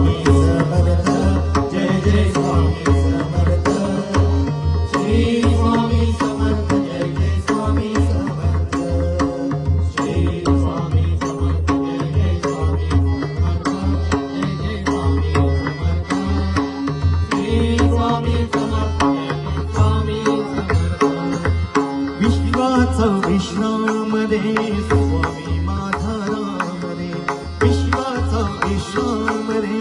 स्वामी समर्थ जय जय स्वामी समर्थ श्री स्वामी समर्थ जय जय स्वामी समर्थ श्री स्वामी समर्थ जय जय स्वामी समर्थ जय जय स्वामी समर्थ श्री स्वामी समर्थ जय जय स्वामी समर्थ विश्वाचा विश्राम रे स्वामी माझा राम रे विश्वाचा विश्राम रे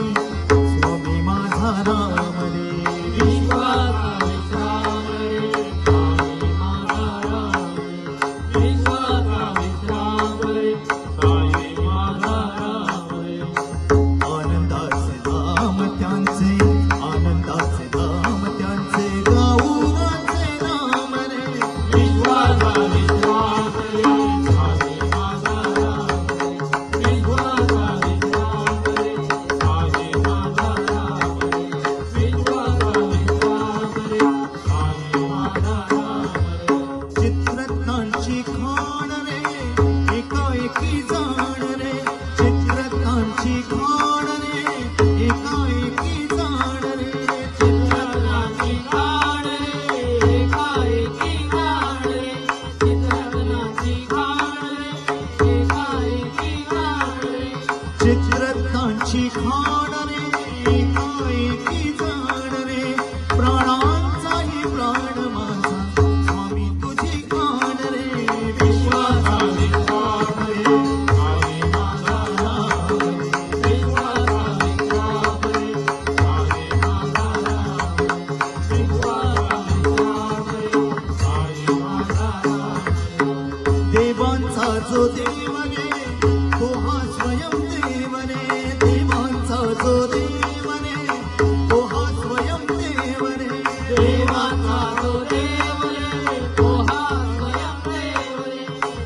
स्वामी माझा राम रे विश्वाचा विश्राम रे स्वामी माझा राम रे विश्वाचा विश्राम रे स्वामी माझा राम रे आनंदाचे धाम त्यांचे आनंदाचे धाम त्यांचे गाऊनाचे नाम रे विश्वाचा विश्राम रे स्वामी माझा राम रे विश्वाचा विश्राम रे स्वामी माझा राम रे विश्वाचा विश्राम रे स्वामी माझा राम रे चित्ररत्नांची खाण रे एकाएकी जाण रे चित्ररत्नांची खाण रे एकाएकी जाण रे चित्ररत्नांची खाण रे एकाएकी जाण रे चित्ररत्नांची खाण रे एकाएकी जाण रे चित्ररत्नांची खाण रे एकाएकी जाण रे प्राणांचाही प्राण माझा स्वामी तुझी खाण रे विश्वाचा विश्राम रे स्वामी माझा राम रे विश्वाचा विश्राम रे स्वामी माझा राम रे विश्वाचा विश्राम रे स्वामी माझा राम रे देवांचा जो देव रे तो हा स्वयं देव रे देवांचा जो देव रे तो हा स्वयं देव रे देवांचा जो देव रे तो हा स्वयं देव रे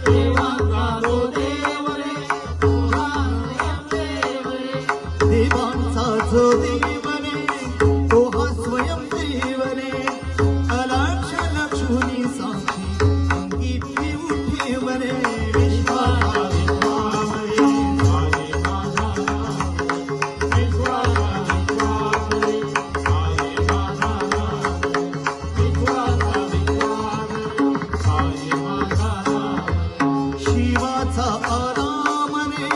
देवांचा जो देव रे तो हा स्वयं देव रे देवांचा जो देव रे तो हा स्वयं देव रे अलक्ष लक्ष्मी साक्षी अंगी ठेवू ठेव रे विश्वाचा विश्राम रे स्वामी माझा राम रे विश्वाचा विश्राम रे स्वामी माझा राम रे विश्वाचा विश्राम रे स्वामी माझा राम रे शिवाचा आराम रे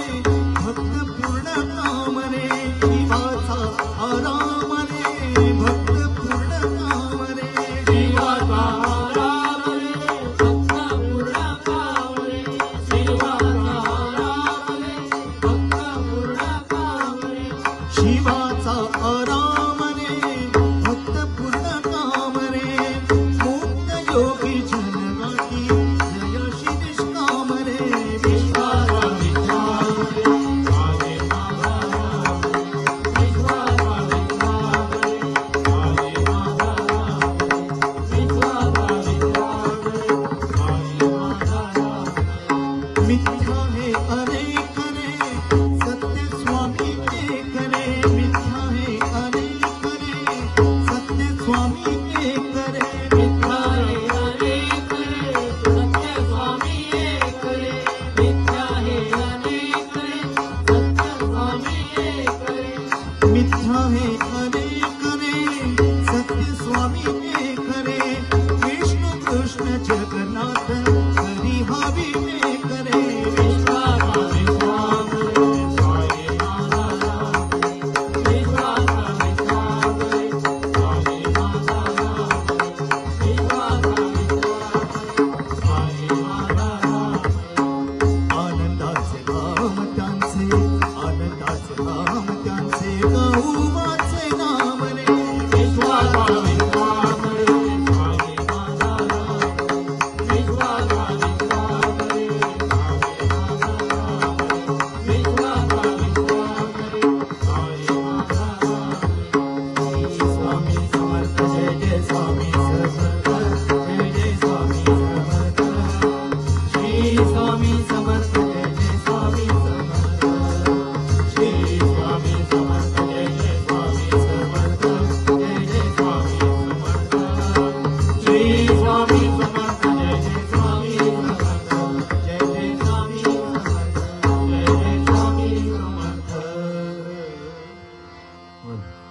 भक्त पूर्ण काम रे शिवाचा आराम रे भक्त पूर्ण काम रे शिवाचा आराम रे भक्त पूर्ण काम रे शिवाचा आराम रे भक्त पूर्ण काम रे शिवाचा आराम रे भक्त पूर्ण काम रे मुक्त योगी जनगाठी जयशी निष्काम रे विश्वाचा विश्राम रे स्वामी माझा राम रे विश्वाचा विश्राम रे स्वामी माझा राम रे विश्वाचा विश्राम रे स्वामी माझा राम रे मिथ्या हे अनेक रे सत्य स्वामी एक रे मिथ्या हे अनेक रे सत्य स्वामी एक रे मिथ्या हे अनेक रे सत्य स्वामी एक रे मिथ्या हे अनेक रे सत्य स्वामी एक रे मिथ्या हे अनेक रे सत्य स्वामी एक रे विष्णू कृष्ण जगन्नाथ हरी हवी एक रे विश्वाचा विश्राम रे स्वामी माझा राम रे विश्वाचा विश्राम रे स्वामी माझा राम रे विश्वाचा विश्राम रे स्वामी माझा राम रे आनंदाचे धाम त्यांचे आनंदाचे धाम त्यांचे गाऊमाचे नाम रे विश्वाचा विश्राम रे स्वामी माझा राम रे विश्वाचा विश्राम रे स्वामी माझा राम रे विश्वाचा विश्राम रे स्वामी माझा राम रे श्री स्वामी समर्थ जय जय स्वामी समर्थ जय जय स्वामी समर्थ श्री स्वामी समर्थ जय जय स्वामी समर्थ श्री स्वामी समर्थ जय जय स्वामी समर्थ जय जय स्वामी हो ना.